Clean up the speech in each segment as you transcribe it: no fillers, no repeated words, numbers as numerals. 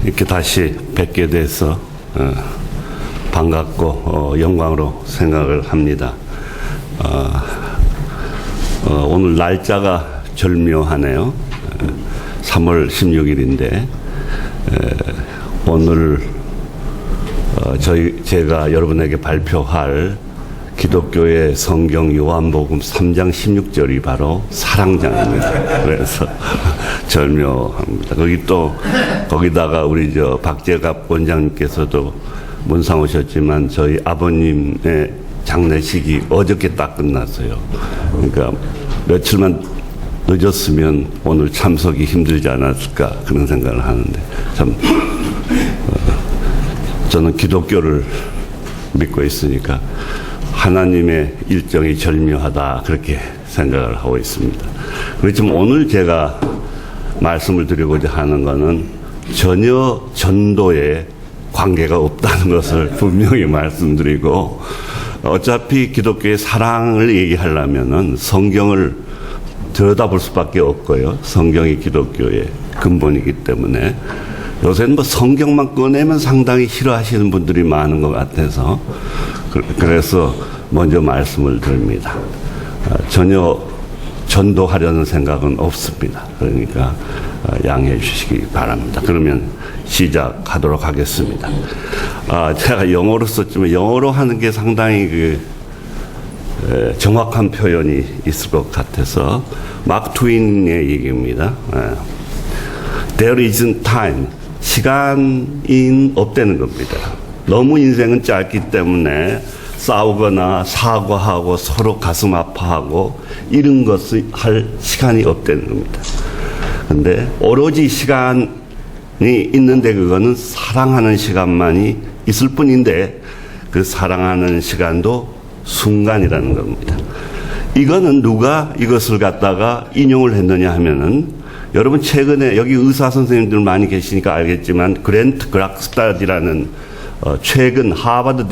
이렇게 다시 뵙게 돼서 반갑고 영광으로 생각을 합니다. 오늘 날짜가 절묘하네요. 3월 16일인데 오늘 제가 여러분에게 발표할 기독교의 성경 요한복음 3장 16절이 바로 사랑장입니다. 그래서 절묘합니다. 거기다가 우리 박재갑 원장님께서도 문상 오셨지만 저희 아버님의 장례식이 어저께 딱 끝났어요. 그러니까 며칠만 늦었으면 오늘 참석이 힘들지 않았을까 그런 생각을 하는데 참 저는 기독교를 믿고 있으니까 하나님의 일정이 절묘하다 그렇게 생각을 하고 있습니다. 그렇지만 오늘 제가 말씀을 드리고자 하는 것은 전혀 전도에 관계가 없다는 것을 분명히 말씀드리고, 어차피 기독교의 사랑을 얘기하려면은 성경을 들여다볼 수밖에 없고요. 성경이 기독교의 근본이기 때문에 요새는 성경만 꺼내면 상당히 싫어하시는 분들이 많은 것 같아서 그래서 먼저 말씀을 드립니다. 전혀 전도하려는 생각은 없습니다. 그러니까 양해해 주시기 바랍니다. 그러면 시작하도록 하겠습니다. 제가 영어로 썼지만 영어로 하는 게 상당히 정확한 표현이 있을 것 같아서 마크 트윈의 얘기입니다. There isn't time. 시간이 없다는 겁니다. 너무 인생은 짧기 때문에 싸우거나 사과하고 서로 가슴 아파하고 이런 것을 할 시간이 없다는 겁니다. 근데 오로지 시간이 있는데 그거는 사랑하는 시간만이 있을 뿐인데 그 사랑하는 시간도 순간이라는 겁니다. 이거는 누가 이것을 갖다가 인용을 했느냐 하면은 여러분 최근에 여기 의사 선생님들 많이 계시니까 알겠지만 그랜트 그락스타디라는 최근 하버드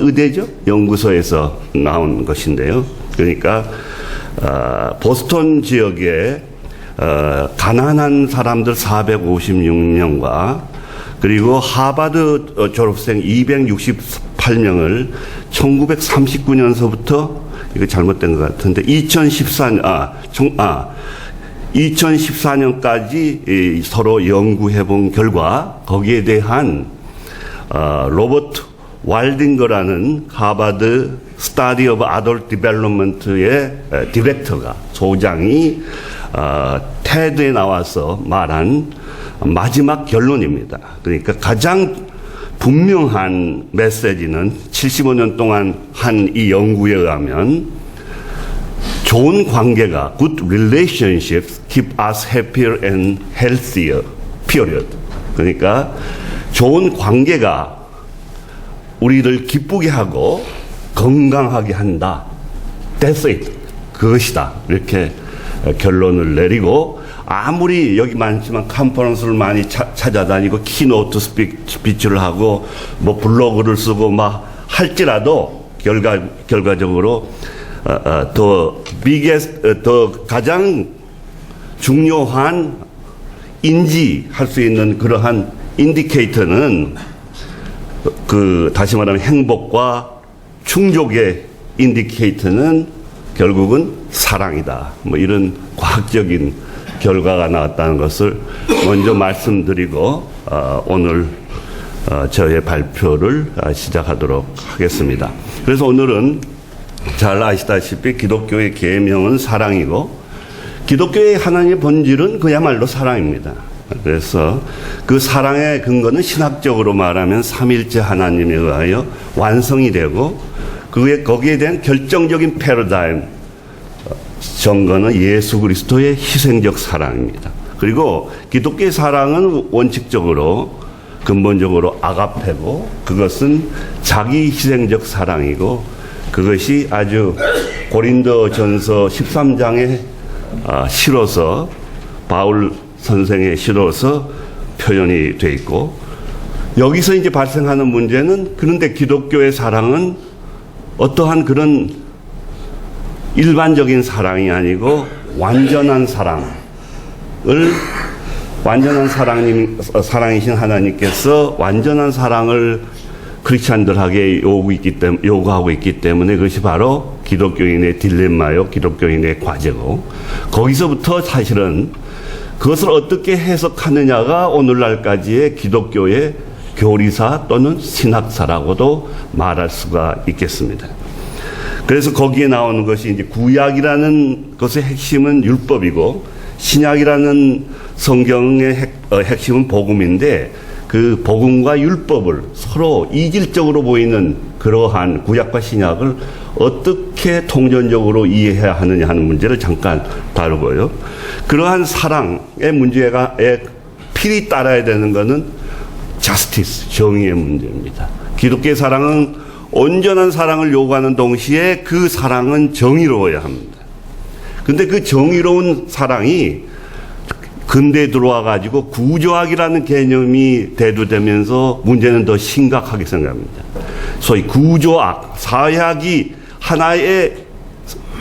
의대죠? 연구소에서 나온 것인데요. 그러니까 보스턴 지역에 가난한 사람들 456명과 그리고 하버드 졸업생 268명을 1939년서부터 이거 잘못된 것 같은데 2014년까지 서로 연구해 본 결과 거기에 대한 로버트 왈딩거라는 하버드 스터디 오브 아덜트 디벨롭먼트의 디렉터가 소장이 테드에 나와서 말한 마지막 결론입니다. 그러니까 가장 분명한 메시지는 75년 동안 한 이 연구에 의하면 좋은 관계가 good relationships keep us happier and healthier. period. 그러니까 좋은 관계가 우리를 기쁘게 하고 건강하게 한다. That's it. 그것이다. 이렇게 결론을 내리고 아무리 여기 많지만 컨퍼런스를 많이 찾아다니고 키노트 스피치를 하고 블로그를 쓰고 할지라도 결과적으로 더 가장 중요한 인지할 수 있는 그러한 인디케이터는 다시 말하면 행복과 충족의 인디케이터는 결국은 사랑이다. 이런 과학적인 결과가 나왔다는 것을 먼저 말씀드리고 오늘 저의 발표를 시작하도록 하겠습니다. 그래서 오늘은 잘 아시다시피 기독교의 계명은 사랑이고 기독교의 하나님의 본질은 그야말로 사랑입니다. 그래서 그 사랑의 근거는 신학적으로 말하면 삼일째 하나님에 의하여 완성이 되고 거기에 대한 결정적인 패러다임 정거는 예수 그리스도의 희생적 사랑입니다. 그리고 기독교의 사랑은 원칙적으로 근본적으로 아가페고 그것은 자기 희생적 사랑이고 그것이 아주 고린도전서 13장에 실어서 바울 선생의 실어서 표현이 돼 있고 여기서 이제 발생하는 문제는 그런데 기독교의 사랑은 어떠한 그런 일반적인 사랑이 아니고 완전한 사랑을 완전한 사랑이신 하나님께서 완전한 사랑을 크리스찬들에게 요구하고 있기 때문에 그것이 바로 기독교인의 딜레마요, 기독교인의 과제고, 거기서부터 사실은 그것을 어떻게 해석하느냐가 오늘날까지의 기독교의 교리사 또는 신학사라고도 말할 수가 있겠습니다. 그래서 거기에 나오는 것이 이제 구약이라는 것의 핵심은 율법이고 신약이라는 성경의 핵심은 복음인데, 그 복음과 율법을 서로 이질적으로 보이는 그러한 구약과 신약을 어떻게 통전적으로 이해해야 하느냐 하는 문제를 잠깐 다루고요. 그러한 사랑의 문제에 필히 따라야 되는 것은 자스티스, 정의의 문제입니다. 기독교의 사랑은 온전한 사랑을 요구하는 동시에 그 사랑은 정의로워야 합니다. 근데 그 정의로운 사랑이 근대에 들어와 가지고 구조학이라는 개념이 대두되면서 문제는 더 심각하게 생각합니다. 소위 구조학, 사회학이 하나의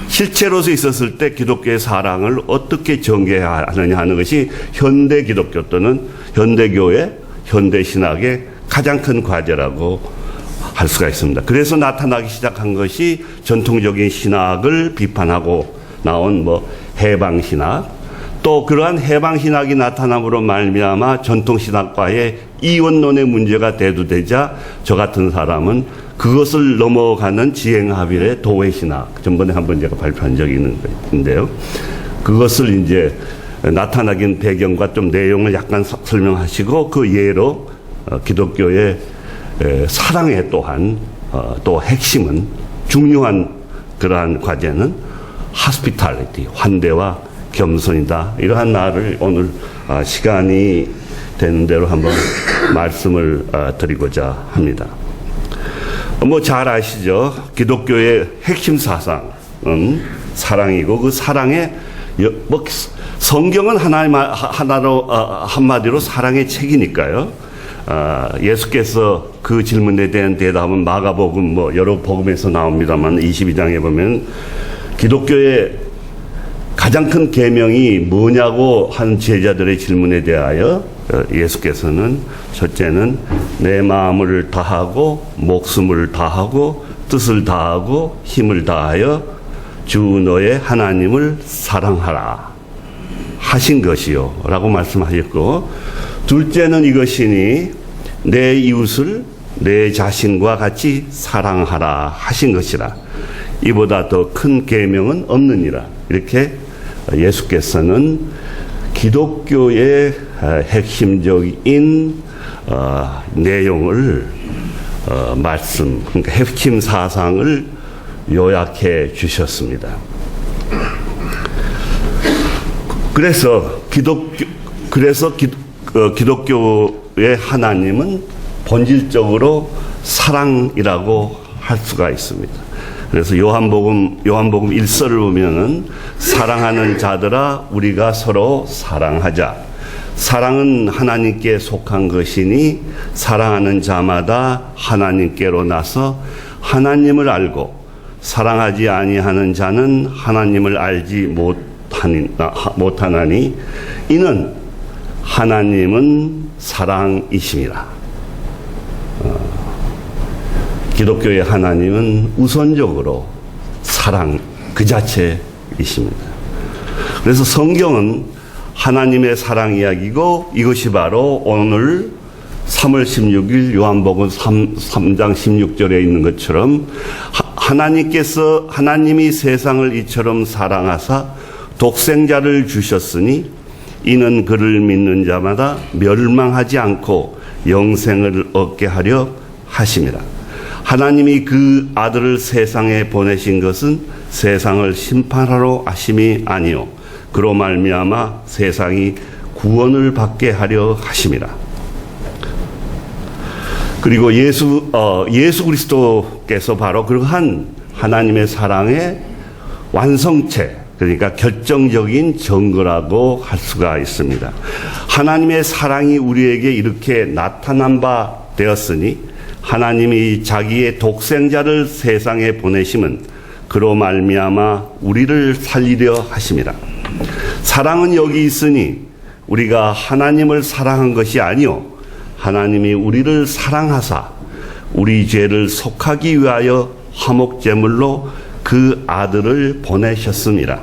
실체로서 있었을 때 기독교의 사랑을 어떻게 전개해야 하느냐 하는 것이 현대 기독교 또는 현대교회, 현대신학의 가장 큰 과제라고 할 수가 있습니다. 그래서 나타나기 시작한 것이 전통적인 신학을 비판하고 나온 해방신학, 또 그러한 해방신학이 나타남으로 말미암아 전통신학과의 이원론의 문제가 대두되자 저 같은 사람은 그것을 넘어가는 지행합일의 도회신학, 전번에 한번 제가 발표한 적이 있는데요. 그것을 이제 나타나긴 배경과 좀 내용을 약간 설명하시고 그 예로 기독교의 사랑의 또한 또 핵심은 중요한 그러한 과제는 hospitality, 환대와 겸손이다. 이러한 말을 오늘 시간이 되는 대로 한번 말씀을 드리고자 합니다. 잘 아시죠? 기독교의 핵심 사상은 사랑이고 그 사랑의 성경은 한마디로 사랑의 책이니까요. 예수께서 그 질문에 대한 대답은 마가복음 여러 복음에서 나옵니다만 22장에 보면 기독교의 가장 큰 계명이 뭐냐고 한 제자들의 질문에 대하여 예수께서는 첫째는 내 마음을 다하고 목숨을 다하고 뜻을 다하고 힘을 다하여 주 너의 하나님을 사랑하라 하신 것이요 라고 말씀하셨고, 둘째는 이것이니 내 이웃을 내 자신과 같이 사랑하라 하신 것이라. 이보다 더 큰 계명은 없느니라. 이렇게 예수께서는 기독교의 핵심적인 내용을 그러니까 핵심 사상을 요약해 주셨습니다. 그래서 기독교의 하나님은 본질적으로 사랑이라고 할 수가 있습니다. 그래서 요한복음 1서를 보면은 사랑하는 자들아 우리가 서로 사랑하자. 사랑은 하나님께 속한 것이니 사랑하는 자마다 하나님께로 나서 하나님을 알고 사랑하지 아니하는 자는 하나님을 알지 못하나니 이는 하나님은 사랑이심이라. 기독교의 하나님은 우선적으로 사랑 그 자체이십니다. 그래서 성경은 하나님의 사랑 이야기고 이것이 바로 오늘 3월 16일 요한복음 3장 16절에 있는 것처럼 하나님이 세상을 이처럼 사랑하사 독생자를 주셨으니 이는 그를 믿는 자마다 멸망하지 않고 영생을 얻게 하려 하심이라. 하나님이 그 아들을 세상에 보내신 것은 세상을 심판하러 하심이 아니요 그로 말미암아 세상이 구원을 받게 하려 하심이라. 그리고 예수 그리스도께서 바로 그러한 하나님의 사랑의 완성체, 그러니까 결정적인 증거라고 할 수가 있습니다. 하나님의 사랑이 우리에게 이렇게 나타난 바 되었으니 하나님이 자기의 독생자를 세상에 보내심은 그로 말미암아 우리를 살리려 하심이라. 사랑은 여기 있으니 우리가 하나님을 사랑한 것이 아니요 하나님이 우리를 사랑하사 우리 죄를 속하기 위하여 화목제물로 그 아들을 보내셨습니다.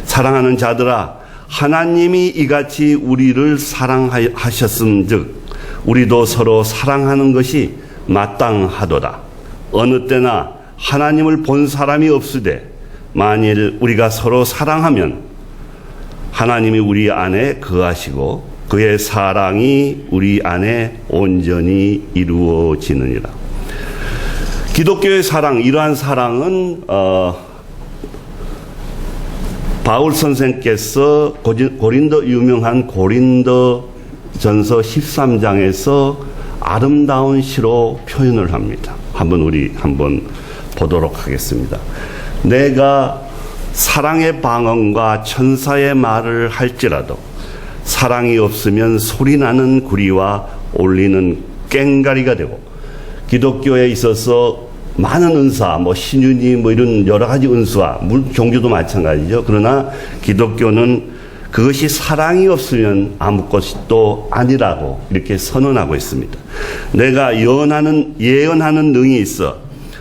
사랑하는 자들아, 하나님이 이같이 우리를 사랑하셨음즉 우리도 서로 사랑하는 것이 마땅하도다. 어느 때나 하나님을 본 사람이 없으되 만일 우리가 서로 사랑하면 하나님이 우리 안에 거하시고 그의 사랑이 우리 안에 온전히 이루어지느니라. 기독교의 사랑, 이러한 사랑은 바울 선생께서 유명한 고린도전서 13장에서 아름다운 시로 표현을 합니다. 우리 한번 보도록 하겠습니다. 내가 사랑의 방언과 천사의 말을 할지라도 사랑이 없으면 소리나는 구리와 울리는 꽹가리가 되고, 기독교에 있어서 많은 은사, 신윤이 이런 여러 가지 은수와 종교도 마찬가지죠. 그러나 기독교는 그것이 사랑이 없으면 아무것도 아니라고 이렇게 선언하고 있습니다. 내가 예언하는 능이 있어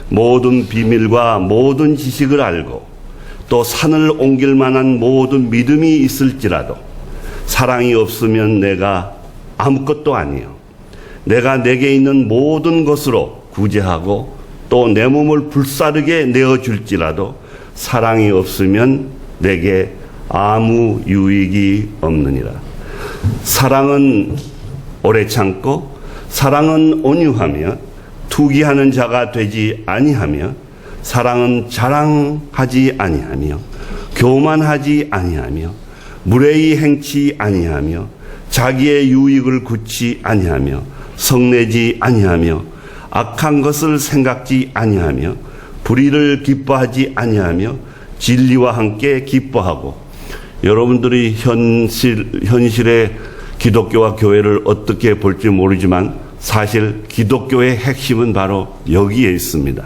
모든 비밀과 모든 지식을 알고 또 산을 옮길 만한 모든 믿음이 있을지라도 사랑이 없으면 내가 아무것도 아니요. 내가 내게 있는 모든 것으로 구제하고 또 내 몸을 불사르게 내어줄지라도 사랑이 없으면 내게 아무 유익이 없느니라. 사랑은 오래 참고 사랑은 온유하며 투기하는 자가 되지 아니하며 사랑은 자랑하지 아니하며 교만하지 아니하며 무례히 행치 아니하며 자기의 유익을 굳지 아니하며 성내지 아니하며 악한 것을 생각지 아니하며 불의를 기뻐하지 아니하며 진리와 함께 기뻐하고. 여러분들이 현실의 기독교와 교회를 어떻게 볼지 모르지만 사실 기독교의 핵심은 바로 여기에 있습니다.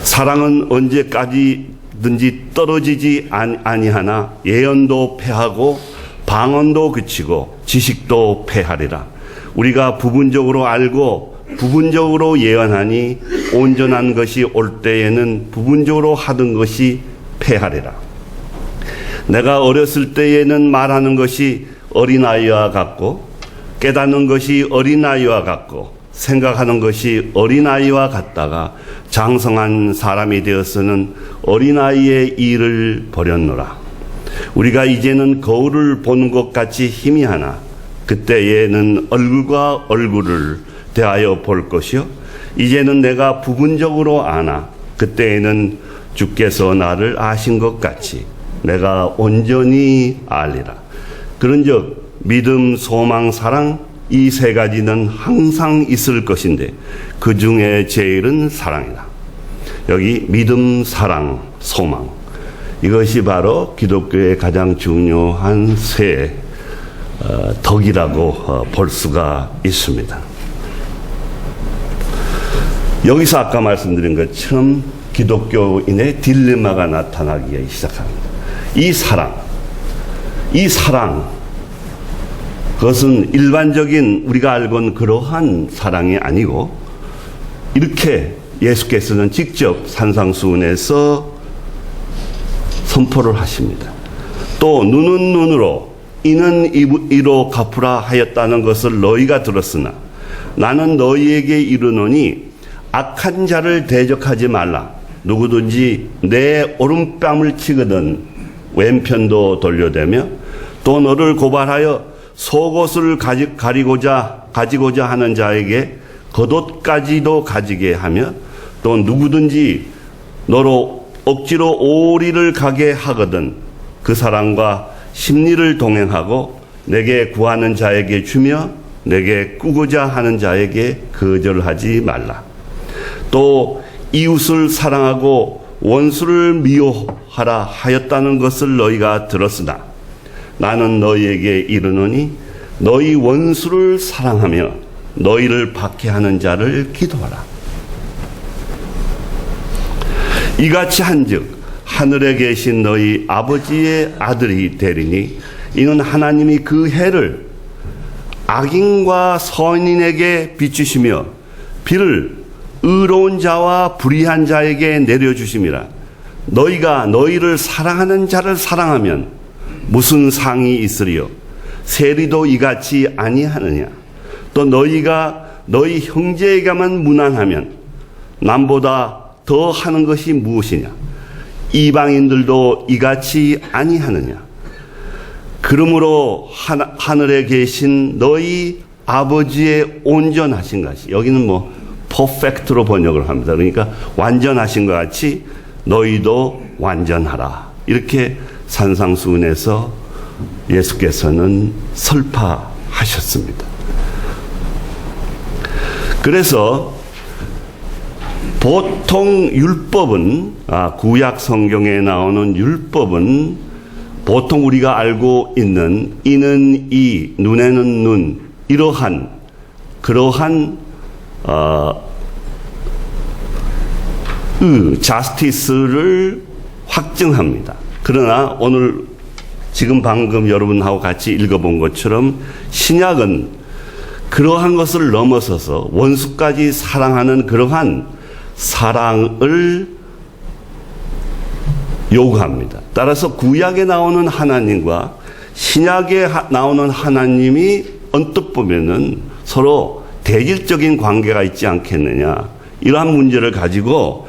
사랑은 언제까지든지 떨어지지 아니하나 예언도 패하고 방언도 그치고 지식도 패하리라. 우리가 부분적으로 알고 부분적으로 예언하니 온전한 것이 올 때에는 부분적으로 하던 것이 패하리라. 내가 어렸을 때에는 말하는 것이 어린아이와 같고 깨닫는 것이 어린아이와 같고 생각하는 것이 어린아이와 같다가 장성한 사람이 되어서는 어린아이의 일을 버렸노라. 우리가 이제는 거울을 보는 것 같이 희미하나 그때에는 얼굴과 얼굴을 대하여 볼 것이요 이제는 내가 부분적으로 아나 그때에는 주께서 나를 아신 것 같이 내가 온전히 알리라. 그런즉 믿음, 소망, 사랑 이 세 가지는 항상 있을 것인데 그 중에 제일은 사랑이다. 여기 믿음, 사랑, 소망, 이것이 바로 기독교의 가장 중요한 세 덕이라고 볼 수가 있습니다. 여기서 아까 말씀드린 것처럼 기독교인의 딜레마가 나타나기 시작합니다. 이 사랑, 그것은 일반적인 우리가 알고는 그러한 사랑이 아니고 이렇게 예수께서는 직접 산상수훈에서 선포를 하십니다. 또 눈은 눈으로 이는 이로 갚으라 하였다는 것을 너희가 들었으나 나는 너희에게 이르노니 악한 자를 대적하지 말라. 누구든지 내 오른뺨을 치거든 왼편도 돌려대며 또 너를 고발하여 속옷을 가지고자 하는 자에게 겉옷까지도 가지게 하며 또 누구든지 너로 억지로 오리를 가게 하거든 그 사람과 심리를 동행하고 내게 구하는 자에게 주며 내게 꾸고자 하는 자에게 거절하지 말라. 또 이웃을 사랑하고 원수를 미워하라 하였다는 것을 너희가 들었으나 나는 너희에게 이르노니 너희 원수를 사랑하며 너희를 박해하는 자를 기도하라. 이같이 한즉 하늘에 계신 너희 아버지의 아들이 되리니 이는 하나님이 그 해를 악인과 선인에게 비추시며 비를 의로운 자와 불의한 자에게 내려주심이라. 너희가 너희를 사랑하는 자를 사랑하면 무슨 상이 있으리요? 세리도 이같이 아니하느냐? 또 너희가 너희 형제에게만 무난하면 남보다 더 하는 것이 무엇이냐? 이방인들도 이같이 아니하느냐? 그러므로 하늘에 계신 너희 아버지의 온전하신 것이, 여기는 뭐 퍼펙트로 번역을 합니다. 그러니까 완전하신 것 같이 너희도 완전하라. 이렇게 산상수훈에서 예수께서는 설파하셨습니다. 그래서 보통 율법은, 구약 성경에 나오는 율법은 보통 우리가 알고 있는 이는 이, 눈에는 눈, 그러한 자스티스를 확증합니다. 그러나 오늘 지금 방금 여러분하고 같이 읽어본 것처럼 신약은 그러한 것을 넘어서서 원수까지 사랑하는 그러한 사랑을 요구합니다. 따라서 구약에 나오는 하나님과 신약에 나오는 하나님이 언뜻 보면은 서로 대질적인 관계가 있지 않겠느냐. 이러한 문제를 가지고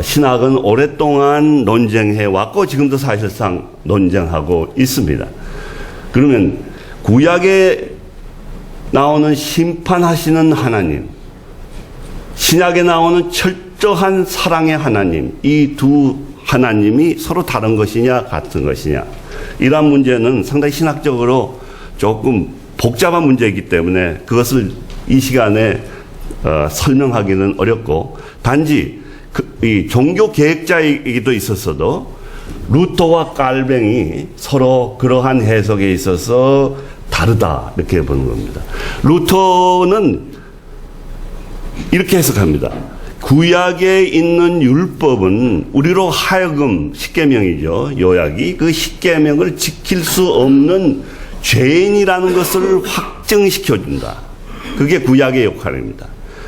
신학은 오랫동안 논쟁해 왔고 지금도 사실상 논쟁하고 있습니다. 그러면 구약에 나오는 심판하시는 하나님, 신약에 나오는 철저한 사랑의 하나님, 이 두 하나님이 서로 다른 것이냐 같은 것이냐, 이러한 문제는 상당히 신학적으로 조금 복잡한 문제이기 때문에 그것을 이 시간에 설명하기는 어렵고, 단지 이 종교 계획자이기도 있었어도 루터와 깔뱅이 서로 그러한 해석에 있어서 다르다, 이렇게 보는 겁니다. 루터는 이렇게 해석합니다. 구약에 있는 율법은 우리로 하여금, 십계명이죠, 요약이, 그 십계명을 지킬 수 없는 죄인이라는 것을 확증시켜준다. 그게 구약의 역할입니다.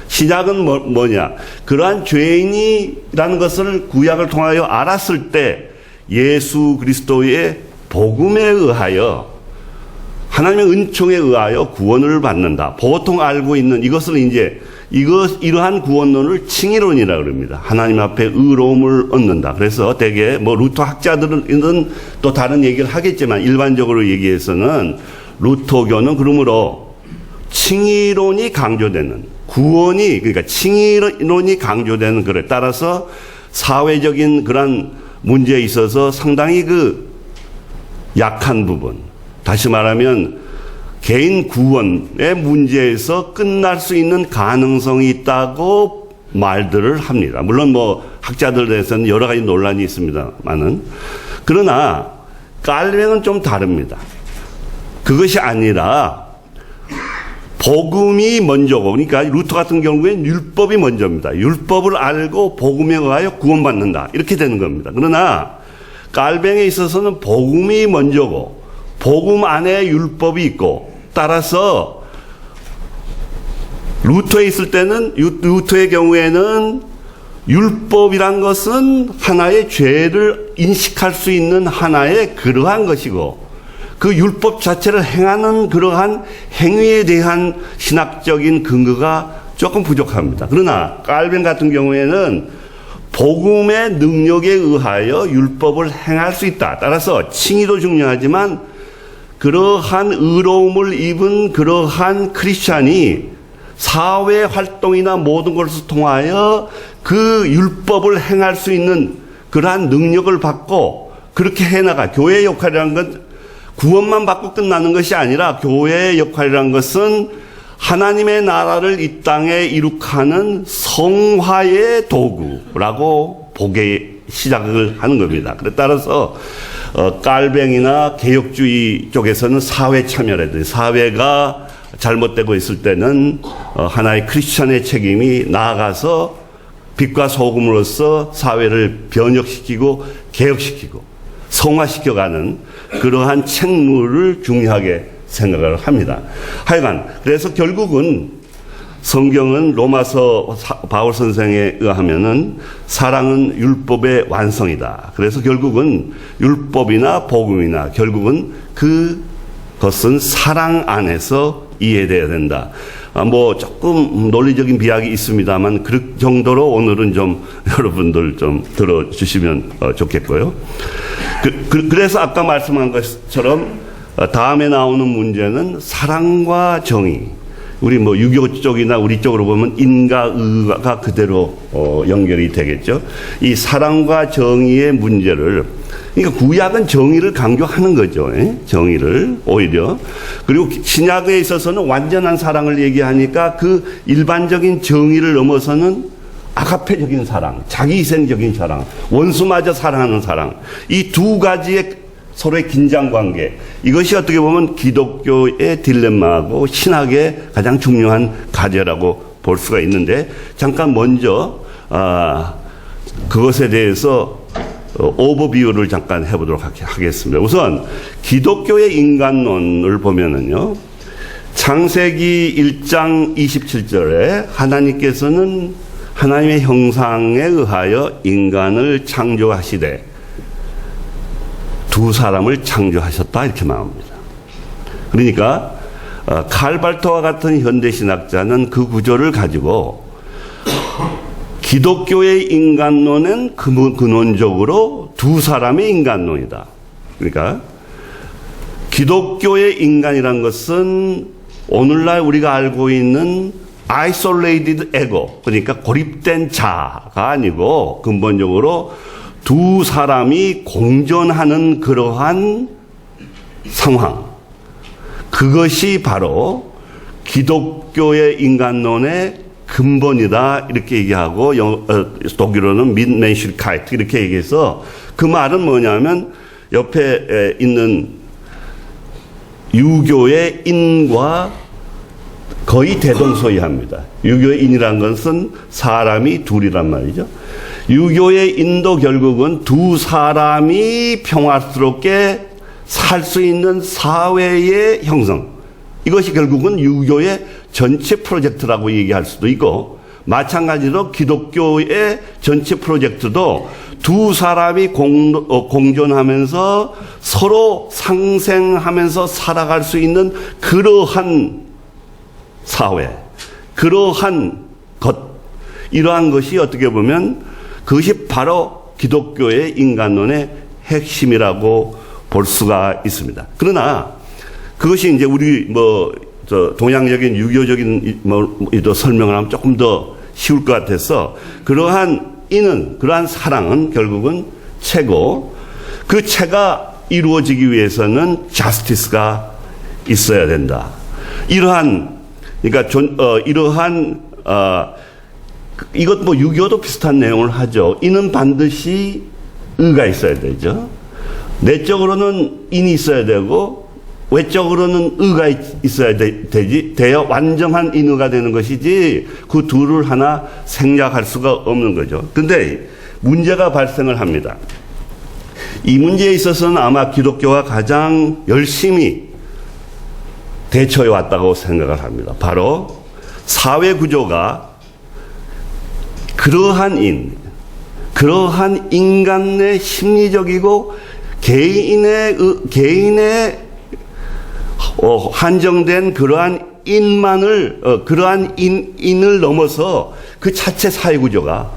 신약은 뭐냐? 그러한 죄인이라는 것을 구약을 통하여 알았을 때 예수 그리스도의 복음에 의하여, 하나님의 은총에 의하여 구원을 받는다. 보통 알고 있는 이것을 이제 이러한 구원론을 칭의론이라고 합니다. 하나님 앞에 의로움을 얻는다. 그래서 대개 뭐 루터 학자들은 또 다른 얘기를 하겠지만 일반적으로 얘기해서는 루터교는 그러므로 칭의론이 강조되는, 구원이, 그러니까 칭의론이 강조되는, 그래 따라서 사회적인 그런 문제에 있어서 상당히 그 약한 부분, 다시 말하면 개인 구원의 문제에서 끝날 수 있는 가능성이 있다고 말들을 합니다. 물론 뭐 학자들에서는 여러 가지 논란이 있습니다만은, 그러나 깔뱅은 좀 다릅니다. 그것이 아니라 복음이 먼저고, 그러니까 루터 같은 경우에는 율법이 먼저입니다. 율법을 알고 복음에 의하여 구원받는다, 이렇게 되는 겁니다. 그러나 깔뱅에 있어서는 복음이 먼저고 복음 안에 율법이 있고, 따라서 루터에 있을 때는, 루터의 경우에는 율법이란 것은 하나의 죄를 인식할 수 있는 하나의 그러한 것이고, 그 율법 자체를 행하는 그러한 행위에 대한 신학적인 근거가 조금 부족합니다. 그러나 깔뱅 같은 경우에는 복음의 능력에 의하여 율법을 행할 수 있다. 따라서 칭의도 중요하지만 그러한 의로움을 입은 그러한 크리스찬이 사회 활동이나 모든 것을 통하여 그 율법을 행할 수 있는 그러한 능력을 받고 그렇게 해나가, 교회의 역할이라는 건 구원만 받고 끝나는 것이 아니라 교회의 역할이라는 것은 하나님의 나라를 이 땅에 이룩하는 성화의 도구라고 보게 시작을 하는 겁니다. 그래 따라서 깔뱅이나 개혁주의 쪽에서는 사회 참여라든지, 사회가 잘못되고 있을 때는 하나의 크리스천의 책임이 나아가서 빛과 소금으로서 사회를 변혁시키고 개혁시키고 성화시켜가는 그러한 책무를 중요하게 생각을 합니다. 하여간 그래서 결국은 성경은 로마서 바울 선생에 의하면은 사랑은 율법의 완성이다. 그래서 결국은 율법이나 복음이나 결국은 그것은 사랑 안에서 이해돼야 된다. 뭐 조금 논리적인 비약이 있습니다만 그 정도로 오늘은 좀 여러분들 좀 들어주시면 좋겠고요. 그래서 아까 말씀한 것처럼 다음에 나오는 문제는 사랑과 정의. 우리 뭐 유교 쪽이나 우리 쪽으로 보면 인과 의가 그대로 연결이 되겠죠. 이 사랑과 정의의 문제를, 그러니까 구약은 정의를 강조하는 거죠. 정의를 오히려. 그리고 신약에 있어서는 완전한 사랑을 얘기하니까 그 일반적인 정의를 넘어서는 아가페적인 사랑, 자기희생적인 사랑, 원수마저 사랑하는 사랑, 이 두 가지의 서로의 긴장관계, 이것이 어떻게 보면 기독교의 딜레마하고 신학의 가장 중요한 과제라고 볼 수가 있는데, 잠깐 먼저 그것에 대해서 오버뷰를 잠깐 해보도록 하겠습니다. 우선 기독교의 인간론을 보면은요, 창세기 1장 27절에 하나님께서는 하나님의 형상에 의하여 인간을 창조하시되 두 사람을 창조하셨다, 이렇게 말합니다. 그러니까 칼발토와 같은 현대신학자는 그 구조를 가지고 기독교의 인간론은 근원적으로 두 사람의 인간론이다. 그러니까 기독교의 인간이란 것은 오늘날 우리가 알고 있는 isolated ego, 그러니까 고립된 자가 아니고 근본적으로 두 사람이 공존하는 그러한 상황, 그것이 바로 기독교의 인간론의 근본이다, 이렇게 얘기하고 독일어는 민멘슈카이트 이렇게 얘기해서, 그 말은 뭐냐면 옆에 있는 유교의 인과 거의 대동소이합니다. 유교의 인이란 것은 사람이 둘이란 말이죠. 유교의 인도 결국은 두 사람이 평화스럽게 살 수 있는 사회의 형성, 이것이 결국은 유교의 전체 프로젝트라고 얘기할 수도 있고, 마찬가지로 기독교의 전체 프로젝트도 두 사람이 공존하면서 서로 상생하면서 살아갈 수 있는 그러한 사회, 그러한 것, 이러한 것이 어떻게 보면 그것이 바로 기독교의 인간론의 핵심이라고 볼 수가 있습니다. 그러나 그것이 이제 우리 동양적인 유교적인 설명을 하면 조금 더 쉬울 것 같아서, 그러한 사랑은 결국은 채고, 그 채가 이루어지기 위해서는 자스티스가 있어야 된다. 이것 유교도 비슷한 내용을 하죠. 이는 반드시 의가 있어야 되죠. 내적으로는 인이 있어야 되고 외적으로는 의가 있어야 돼야 완전한 인의가 되는 것이지, 그 둘을 하나 생략할 수가 없는 거죠. 근데 문제가 발생을 합니다. 이 문제에 있어서는 아마 기독교가 가장 열심히 대처해 왔다고 생각을 합니다. 바로 사회 구조가 그러한 인간의 심리적이고 개인의 한정된 그러한 인을 넘어서 그 자체 사회 구조가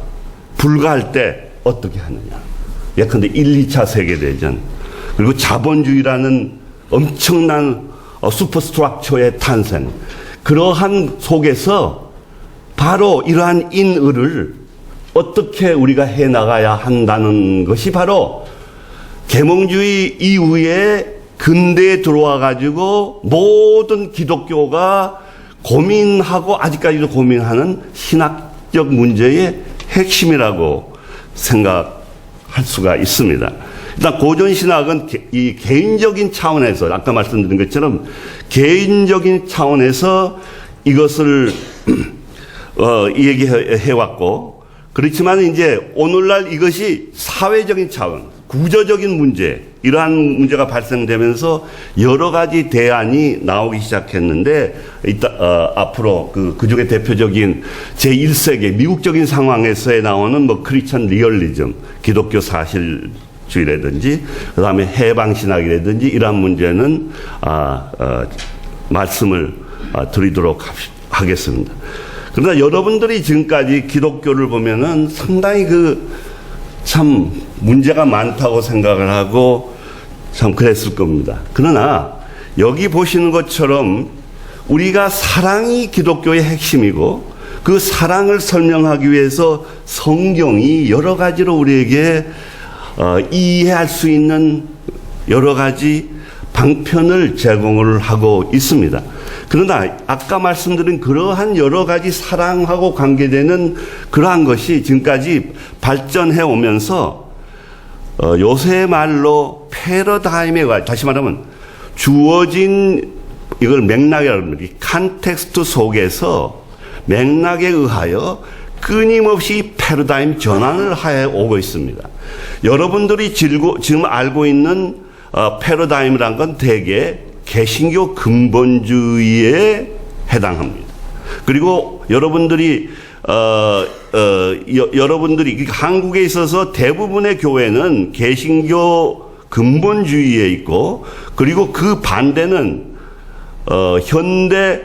불가할 때 어떻게 하느냐. 예컨대 1, 2차 세계대전, 그리고 자본주의라는 엄청난 슈퍼스트럭처의 탄생, 그러한 속에서 바로 이러한 인의를 어떻게 우리가 해나가야 한다는 것이 바로 계몽주의 이후에 근대에 들어와 가지고 모든 기독교가 고민하고 아직까지도 고민하는 신학적 문제의 핵심이라고 생각할 수가 있습니다. 일단 고전신학은 이 개인적인 차원에서, 아까 말씀드린 것처럼 개인적인 차원에서 이것을 얘기해왔고, 그렇지만 이제 오늘날 이것이 사회적인 차원, 구조적인 문제, 이러한 문제가 발생되면서 여러 가지 대안이 나오기 시작했는데, 앞으로 그 중에 대표적인 제1세기 미국적인 상황에서에 나오는 뭐 크리스천 리얼리즘, 기독교 사실주의라든지, 그 다음에 해방신학이라든지, 이러한 문제는, 말씀을 드리도록 하겠습니다. 그러나 여러분들이 지금까지 기독교를 보면은 상당히 참 문제가 많다고 생각을 하고 참 그랬을 겁니다. 그러나 여기 보시는 것처럼 우리가 사랑이 기독교의 핵심이고 그 사랑을 설명하기 위해서 성경이 여러 가지로 우리에게 이해할 수 있는 여러 가지 방편을 제공을 하고 있습니다. 그러나 아까 말씀드린 그러한 여러 가지 사랑하고 관계되는 그러한 것이 지금까지 발전해 오면서 요새 말로 패러다임에 관해, 다시 말하면 주어진 이걸 맥락이라고 합니다. 이 컨텍스트 속에서 맥락에 의하여 끊임없이 패러다임 전환을 해 오고 있습니다. 여러분들이 지금 알고 있는 패러다임이란 건 대개 개신교 근본주의에 해당합니다. 그리고 여러분들이 한국에 있어서 대부분의 교회는 개신교 근본주의에 있고, 그리고 그 반대는 현대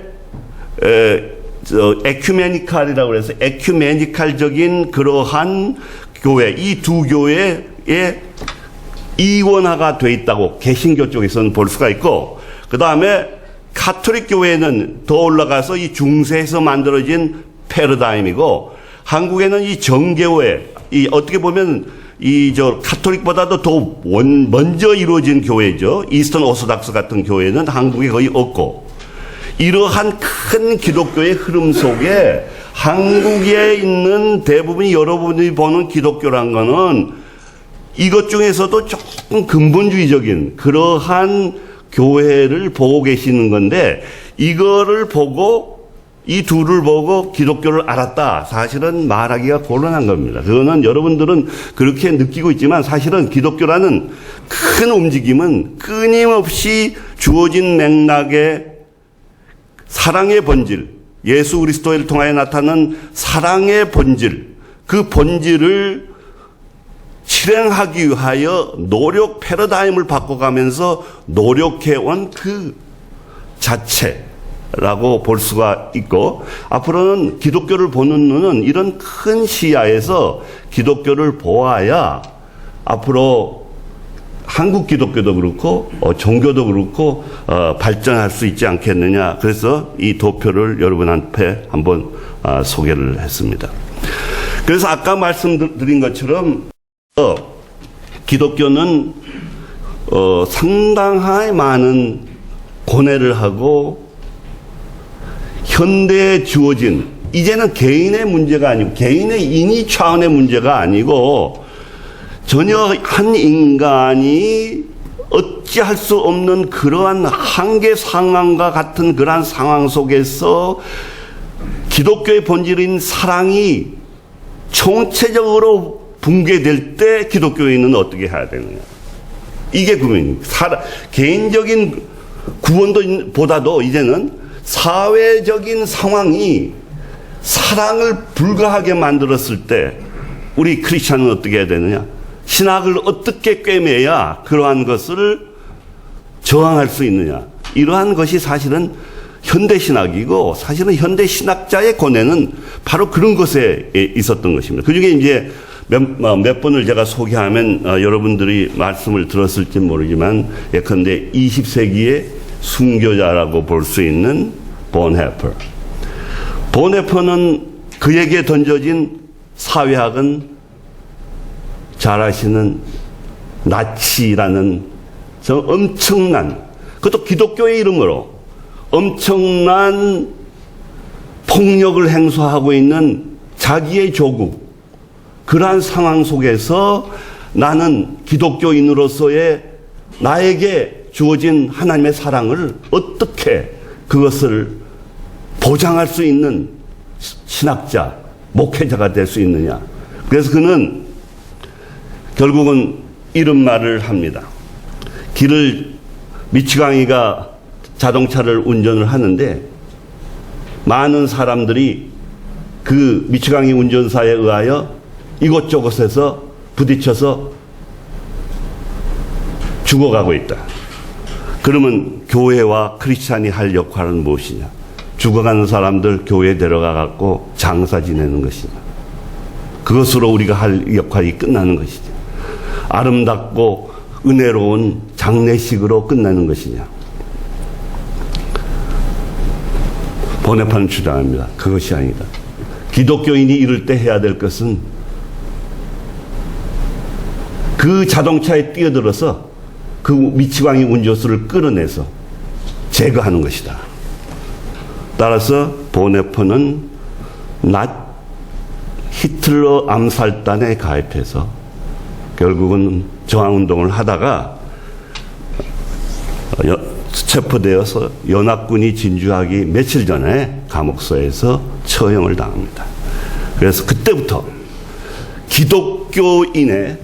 에큐메니칼이라고 해서 에큐메니칼적인 그러한 교회, 이 두 교회에 이원화가 돼 있다고 개신교 쪽에서는 볼 수가 있고, 그 다음에 카톨릭 교회는 더 올라가서 이 중세에서 만들어진 패러다임이고, 한국에는 이 정교회, 어떻게 보면 카톨릭보다도 더 먼저 이루어진 교회죠. 이스턴 오소닥스 같은 교회는 한국에 거의 없고, 이러한 큰 기독교의 흐름 속에 한국에 있는 대부분이 여러분이 보는 기독교란 거는 이것 중에서도 조금 근본주의적인 그러한 교회를 보고 계시는 건데, 이거를 보고, 이 둘을 보고 기독교를 알았다. 사실은 말하기가 곤란한 겁니다. 그거는 여러분들은 그렇게 느끼고 있지만 사실은 기독교라는 큰 움직임은 끊임없이 주어진 맥락의 사랑의 본질, 예수 그리스도를 통하여 나타나는 사랑의 본질, 그 본질을 실행하기 위하여 노력 패러다임을 바꿔가면서 노력해온 그 자체라고 볼 수가 있고, 앞으로는 기독교를 보는 눈은 이런 큰 시야에서 기독교를 보아야 앞으로 한국 기독교도 그렇고 종교도 그렇고 발전할 수 있지 않겠느냐. 그래서 이 도표를 여러분한테 한번 소개를 했습니다. 그래서 아까 말씀드린 것처럼 기독교는 상당히 많은 고뇌를 하고 현대에 주어진, 이제는 개인의 문제가 아니고 개인의 인위 차원의 문제가 아니고 전혀 한 인간이 어찌할 수 없는 그러한 한계 상황과 같은 그러한 상황 속에서 기독교의 본질인 사랑이 총체적으로 붕괴될 때 기독교인은 어떻게 해야 되느냐. 이게 고민입니다. 개인적인 구원보다도 이제는 사회적인 상황이 사랑을 불가하게 만들었을 때 우리 크리스찬은 어떻게 해야 되느냐. 신학을 어떻게 꿰매야 그러한 것을 저항할 수 있느냐. 이러한 것이 사실은 현대신학이고, 사실은 현대신학자의 고뇌는 바로 그런 것에 있었던 것입니다. 그 중에 이제 몇 번을 제가 소개하면 여러분들이 말씀을 들었을지 모르지만, 예컨대 20세기의 순교자라고 볼 수 있는 본헤퍼. 본헤퍼는 그에게 던져진 사회학은 잘 아시는 나치라는 저 엄청난, 그것도 기독교의 이름으로 엄청난 폭력을 행사하고 있는 자기의 조국, 그러한 상황 속에서 나는 기독교인으로서의 나에게 주어진 하나님의 사랑을 어떻게 그것을 보장할 수 있는 신학자, 목회자가 될 수 있느냐. 그래서 그는 결국은 이런 말을 합니다. 미치광이가 자동차를 운전을 하는데 많은 사람들이 그 미치광이 운전사에 의하여 이곳저곳에서 부딪혀서 죽어가고 있다. 그러면 교회와 크리스찬이 할 역할은 무엇이냐? 죽어가는 사람들 교회에 데려가갖고 장사 지내는 것이냐? 그것으로 우리가 할 역할이 끝나는 것이냐? 아름답고 은혜로운 장례식으로 끝나는 것이냐? 보네파는 주장합니다. 그것이 아니다. 기독교인이 이럴 때 해야 될 것은 그 자동차에 뛰어들어서 그 미치광이 운전수를 끌어내서 제거하는 것이다. 따라서 보네퍼는 낮 히틀러 암살단에 가입해서 결국은 저항운동을 하다가 체포되어서 연합군이 진주하기 며칠 전에 감옥소에서 처형을 당합니다. 그래서 그때부터 기독교인의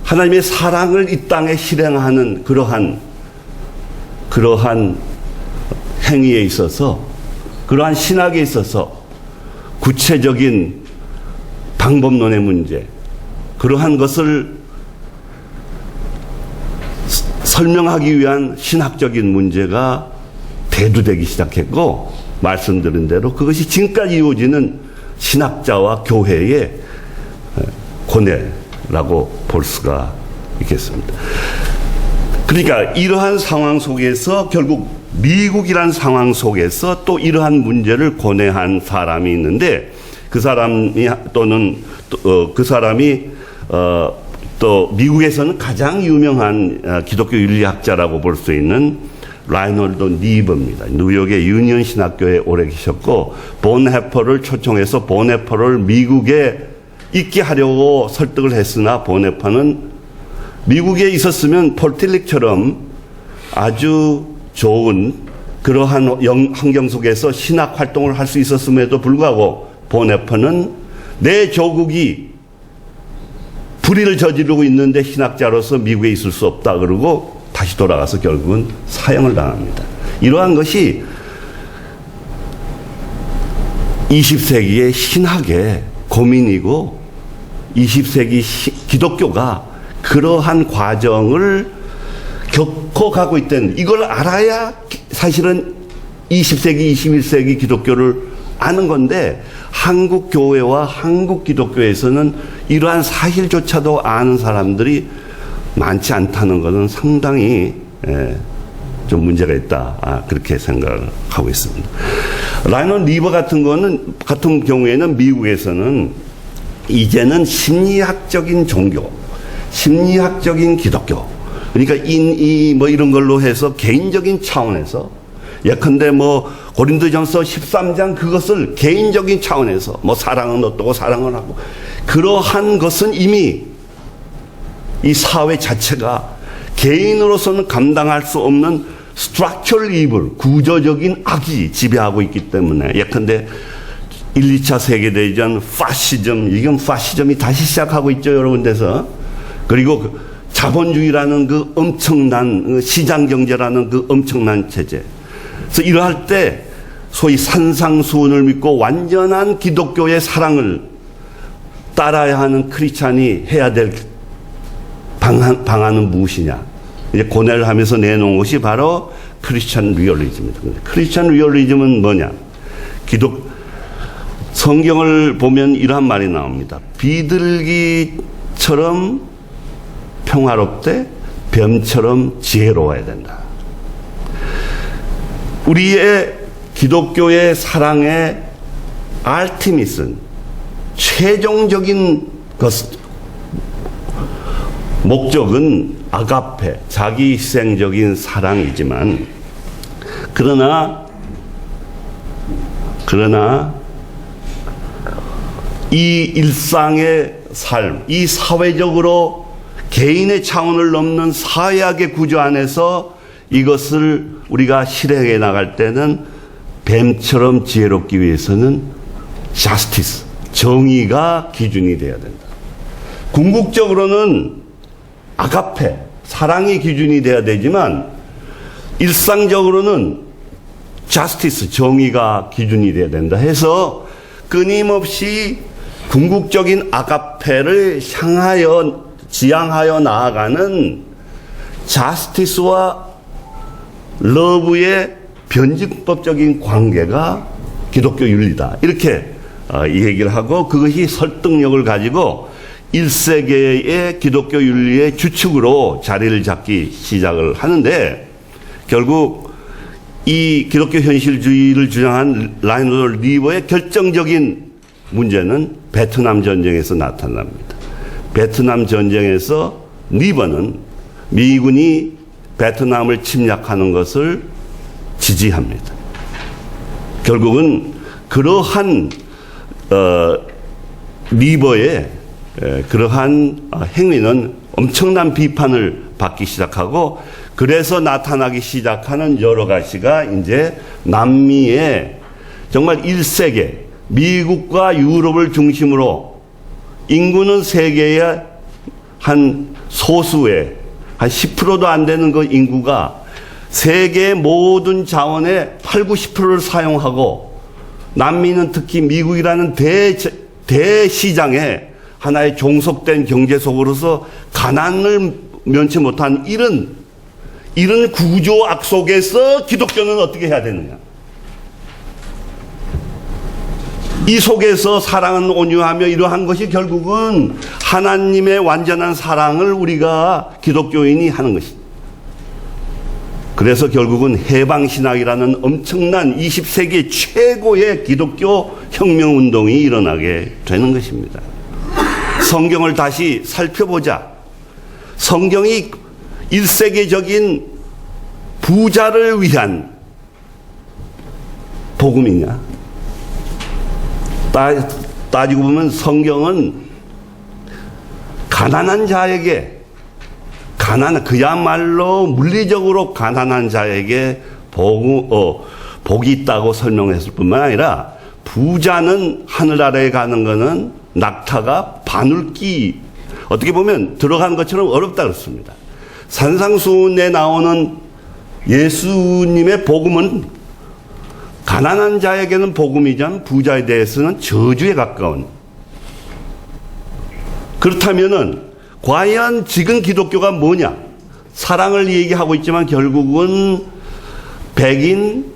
하나님의 사랑을 이 땅에 실행하는 그러한 행위에 있어서, 그러한 신학에 있어서 구체적인 방법론의 문제, 그러한 것을 설명하기 위한 신학적인 문제가 대두되기 시작했고, 말씀드린 대로 그것이 지금까지 이루어지는 신학자와 교회의 고뇌라고 볼 수가 있겠습니다. 그러니까 이러한 상황 속에서 결국 미국이란 상황 속에서 또 이러한 문제를 고뇌한 사람이 있는데, 그 사람이 또 미국에서는 가장 유명한 기독교 윤리학자라고 볼 수 있는 라이놀드 니버입니다. 뉴욕의 유니언 신학교에 오래 계셨고, 본헤퍼를 초청해서 본헤퍼를 미국에 있게 하려고 설득을 했으나 본헤퍼는 미국에 있었으면 폴틸릭처럼 아주 좋은 그러한 환경 속에서 신학 활동을 할 수 있었음에도 불구하고 본헤퍼는 내 조국이 불의를 저지르고 있는데 신학자로서 미국에 있을 수 없다 그러고 다시 돌아가서 결국은 사형을 당합니다. 이러한 것이 20세기의 신학의 고민이고 20세기 기독교가 그러한 과정을 겪어가고 있다는, 이걸 알아야 사실은 20세기, 21세기 기독교를 아는 건데, 한국 교회와 한국 기독교에서는 이러한 사실조차도 아는 사람들이 많지 않다는 것은 상당히 좀 문제가 있다. 그렇게 생각을 하고 있습니다. 라이널 리버 같은 경우에는 미국에서는 이제는 심리학적인 종교, 심리학적인 기독교, 그러니까 인이 뭐 이런 걸로 해서 개인적인 차원에서, 예컨대 뭐 고린도전서 13장 그것을 개인적인 차원에서 뭐 사랑은 어떠고 사랑을 하고, 그러한 것은 이미 이 사회 자체가 개인으로서는 감당할 수 없는 structural evil, 구조적인 악이 지배하고 있기 때문에, 예컨대 1, 2차 세계대전 파시즘, 이건 파시즘이 다시 시작하고 있죠, 여러 군데서. 그리고 자본주의라는 그 엄청난 시장경제라는 그 엄청난 체제. 그래서 이러할 때 소위 산상수훈을 믿고 완전한 기독교의 사랑을 따라야 하는 크리스찬이 해야 될 방안은 무엇이냐. 이제 고뇌를 하면서 내놓은 것이 바로 크리스찬 리얼리즘입니다. 크리스찬 리얼리즘은 뭐냐. 성경을 보면 이러한 말이 나옵니다. 비둘기처럼 평화롭되 뱀처럼 지혜로워야 된다. 우리의 기독교의 사랑의 알티미스는 최종적인 목적은 아가페, 자기 희생적인 사랑이지만, 그러나 이 일상의 삶, 이 사회적으로 개인의 차원을 넘는 사회학의 구조 안에서 이것을 우리가 실행해 나갈 때는 뱀처럼 지혜롭기 위해서는 justice, 정의가 기준이 되어야 된다. 궁극적으로는 아가페, 사랑이 기준이 돼야 되지만 일상적으로는 자스티스, 정의가 기준이 돼야 된다 해서 끊임없이 궁극적인 아가페를 향하여 지향하여 나아가는 자스티스와 러브의 변증법적인 관계가 기독교 윤리다. 이렇게 이 얘기를 하고 그것이 설득력을 가지고 1세기의 기독교 윤리의 주축으로 자리를 잡기 시작을 하는데 결국 이 기독교 현실주의를 주장한 라이노드 리버의 결정적인 문제는 베트남 전쟁에서 나타납니다. 베트남 전쟁에서 리버는 미군이 베트남을 침략하는 것을 지지합니다. 결국은 그러한 리버의 그러한 행위는 엄청난 비판을 받기 시작하고 그래서 나타나기 시작하는 여러 가지가 이제 남미의 정말 1세계 미국과 유럽을 중심으로 인구는 세계의 한 소수의 한 10%도 안 되는 그 인구가 세계의 모든 자원의 8, 90%를 사용하고 남미는 특히 미국이라는 대시장에 하나의 종속된 경제 속으로서 가난을 면치 못한 이런 구조악 속에서 기독교는 어떻게 해야 되느냐. 이 속에서 사랑은 온유하며 이러한 것이 결국은 하나님의 완전한 사랑을 우리가 기독교인이 하는 것입니다. 그래서 결국은 해방신학이라는 엄청난 20세기 최고의 기독교 혁명운동이 일어나게 되는 것입니다. 성경을 다시 살펴보자. 성경이 1세계적인 부자를 위한 복음이냐? 따지고 보면 성경은 가난한 자에게 그야말로 물리적으로 가난한 자에게 복이 있다고 설명했을 뿐만 아니라 부자는 하늘 아래에 가는 것은 낙타가 바늘기 어떻게 보면 들어간 것처럼 어렵다 그렇습니다. 산상수훈에 나오는 예수님의 복음은 가난한 자에게는 복음이지만 부자에 대해서는 저주에 가까운. 그렇다면은 과연 지금 기독교가 뭐냐? 사랑을 얘기하고 있지만 결국은 백인,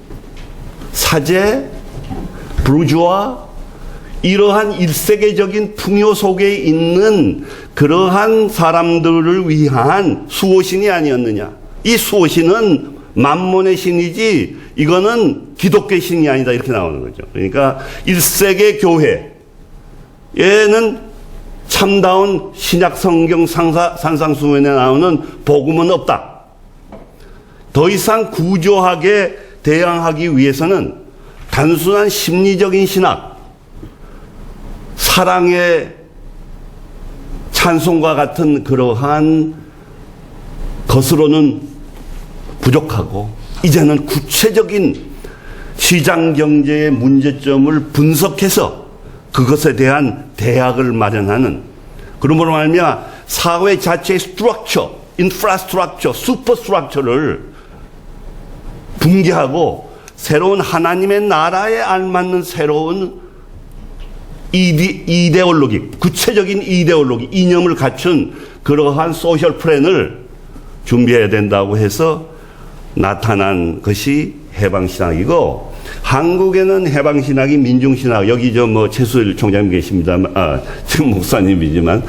사제, 부르주아 이러한 1세계적인 풍요 속에 있는 그러한 사람들을 위한 수호신이 아니었느냐? 이 수호신은 만몬의 신이지 이거는 기독교의 신이 아니다 이렇게 나오는 거죠. 그러니까 1세계 교회에는 참다운 신약 성경 산상수훈에 나오는 복음은 없다. 더 이상 구조하게 대항하기 위해서는 단순한 심리적인 신학, 사랑의 찬송과 같은 그러한 것으로는 부족하고 이제는 구체적인 시장 경제의 문제점을 분석해서 그것에 대한 대학을 마련하는 그러므로 말미암아 사회 자체의 스트럭처, 인프라스트럭처, 슈퍼스트럭처를 붕괴하고 새로운 하나님의 나라에 알맞는 새로운 이데올로기, 구체적인 이데올로기, 이념을 갖춘 그러한 소셜 플랜을 준비해야 된다고 해서 나타난 것이 해방신학이고 한국에는 해방신학이 민중신학, 여기 최수일 총장님 계십니다만, 지금 목사님이지만,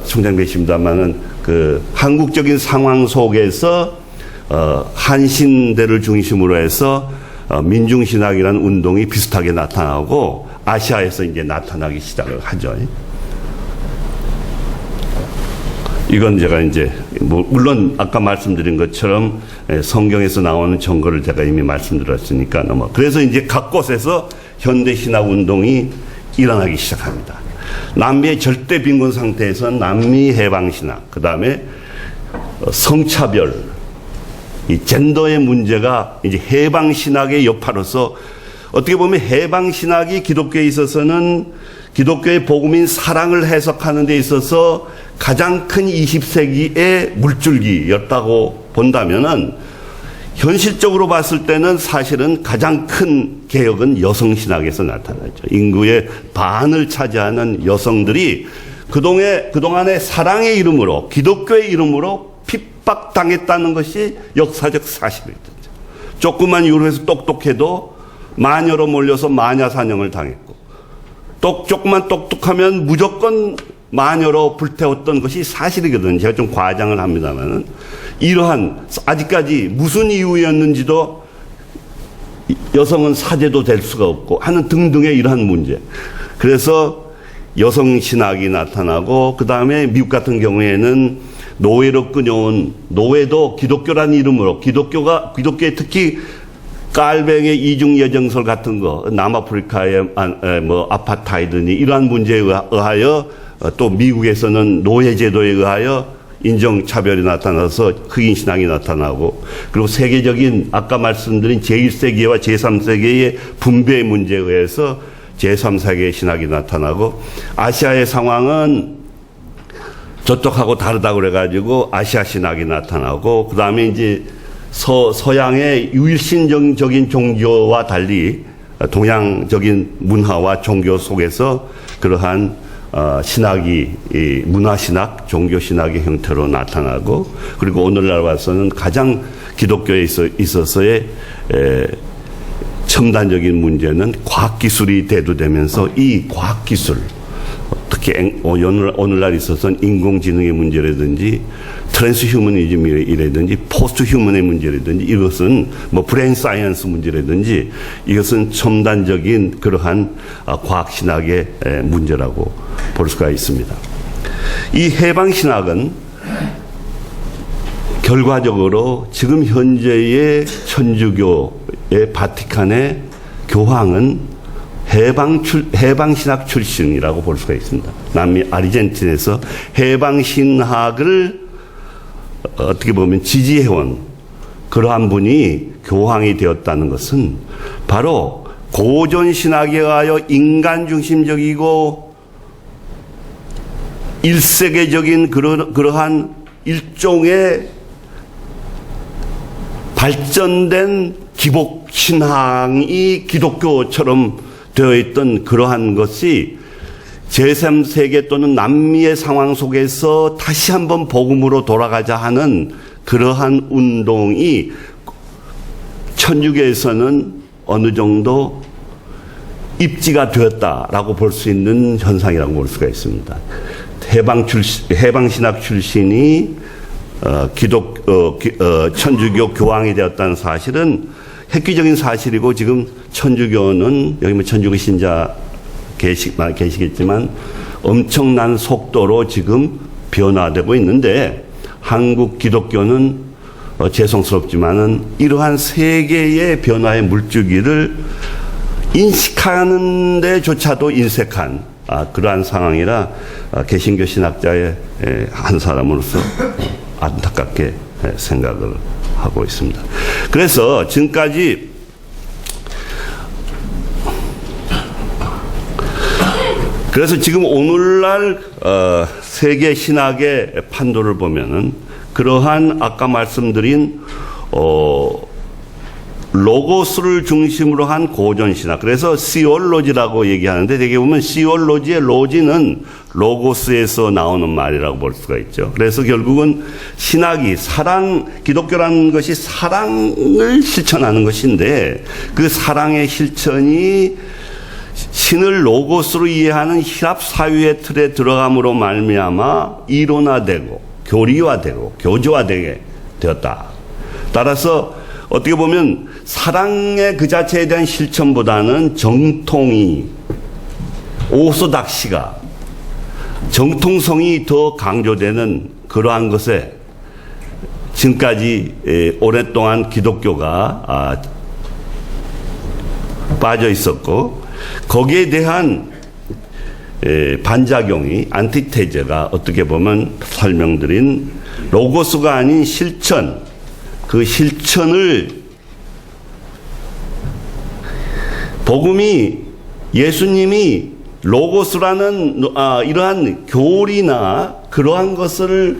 총장님 계십니다만은 그 한국적인 상황 속에서, 한신대를 중심으로 해서, 민중신학이라는 운동이 비슷하게 나타나고, 아시아에서 이제 나타나기 시작을 하죠. 이건 제가 이제 물론 아까 말씀드린 것처럼 성경에서 나오는 증거를 제가 이미 말씀드렸으니까 그래서 이제 각 곳에서 현대 신학 운동이 일어나기 시작합니다. 남미의 절대 빈곤 상태에서 남미 해방 신학, 그다음에 성차별, 이 젠더의 문제가 이제 해방 신학의 여파로서 어떻게 보면 해방 신학이 기독교에 있어서는 기독교의 복음인 사랑을 해석하는 데 있어서 가장 큰 20세기의 물줄기였다고 본다면은 현실적으로 봤을 때는 사실은 가장 큰 개혁은 여성신학에서 나타나죠. 인구의 반을 차지하는 여성들이 그동안의 사랑의 이름으로, 기독교의 이름으로 핍박당했다는 것이 역사적 사실이죠. 조그만 유럽에서 똑똑해도 마녀로 몰려서 마녀사냥을 당했고, 조금만 똑똑하면 무조건 마녀로 불태웠던 것이 사실이거든요. 제가 좀 과장을 합니다만, 이러한 아직까지 무슨 이유였는지도 여성은 사제도 될 수가 없고 하는 등등의 이러한 문제. 그래서 여성신학이 나타나고, 그 다음에 미국 같은 경우에는 노예로 끌려온, 노예도 기독교란 이름으로, 기독교에 특히 깔뱅의 이중예정설 같은 거, 남아프리카의 아파타이드니 이러한 문제에 의하여, 또 미국에서는 노예제도에 의하여 인종차별이 나타나서 흑인신앙이 나타나고, 그리고 세계적인 아까 말씀드린 제1세계와 제3세계의 분배의 문제에 의해서 제3세계의 신학이 나타나고, 아시아의 상황은 저쪽하고 다르다고 그래가지고 아시아 신학이 나타나고, 그 다음에 이제 서양의 유일신적인 종교와 달리 동양적인 문화와 종교 속에서 그러한 신학이 문화신학, 종교신학의 형태로 나타나고, 그리고 오늘날 와서는 가장 기독교에 있어서의 첨단적인 문제는 과학기술이 대두되면서 이 과학기술, 특히 오늘날 있어서는 인공지능의 문제라든지 트랜스휴머니즘이라든지 포스트휴먼의 문제라든지, 이것은 브레인 사이언스 문제라든지, 이것은 첨단적인 그러한 과학신학의 문제라고 볼 수가 있습니다. 이 해방신학은 결과적으로 지금 현재의 천주교의 바티칸의 교황은 해방신학 출신이라고 볼 수가 있습니다. 남미 아르헨틴에서 해방신학을 어떻게 보면 지지해온 그러한 분이 교황이 되었다는 것은 바로 고전신학에 의하여 인간중심적이고 일세계적인 그러한 일종의 발전된 기복신앙이 기독교처럼 되어 있던 그러한 것이 제3세계 또는 남미의 상황 속에서 다시 한번 복음으로 돌아가자 하는 그러한 운동이 천주교에서는 어느 정도 입지가 되었다라고 볼 수 있는 현상이라고 볼 수가 있습니다. 해방신학 출신이 천주교 교황이 되었다는 사실은 획기적인 사실이고, 지금 천주교는 여기 천주교 신자 계시겠지만 엄청난 속도로 지금 변화되고 있는데, 한국 기독교는 죄송스럽지만은 이러한 세계의 변화의 물줄기를 인식하는 데조차도 인색한 그러한 상황이라, 개신교 신학자의 한 사람으로서 안타깝게 생각을 하고 있습니다. 그래서 지금까지 지금 오늘날 세계 신학의 판도를 보면은 그러한 아까 말씀드린 로고스를 중심으로 한 고전신학, 그래서 시올로지라고 얘기하는데, 되게 보면 시올로지의 로지는 로고스에서 나오는 말이라고 볼 수가 있죠. 그래서 결국은 신학이 기독교라는 것이 사랑을 실천하는 것인데, 그 사랑의 실천이 신을 로고스로 이해하는 히랍 사유의 틀에 들어감으로 말미암아 이론화되고 교리화되고 교조화되게 되었다. 따라서 어떻게 보면 사랑의 그 자체에 대한 실천보다는 정통이, 오소닥시가, 정통성이 더 강조되는 그러한 것에 지금까지 오랫동안 기독교가 빠져 있었고, 거기에 대한 반작용이, 안티테제가 어떻게 보면 설명드린 로고스가 아닌 실천, 그 실천을, 복음이, 예수님이 로고스라는 이러한 교리나 그러한 것을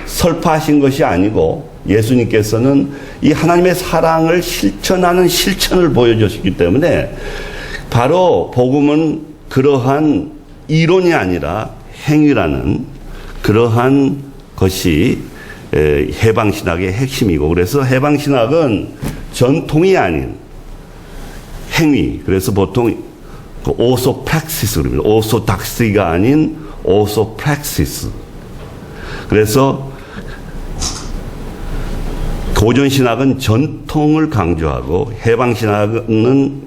설파하신 것이 아니고 예수님께서는 이 하나님의 사랑을 실천하는 실천을 보여주셨기 때문에 바로 복음은 그러한 이론이 아니라 행위라는 그러한 것이 해방신학의 핵심이고, 그래서 해방신학은 전통이 아닌 행위, 그래서 보통 오소 프랙시스 그럽니다. 오소닥시가 아닌 오소 프랙시스. 그래서 고전신학은 전통을 강조하고 해방신학은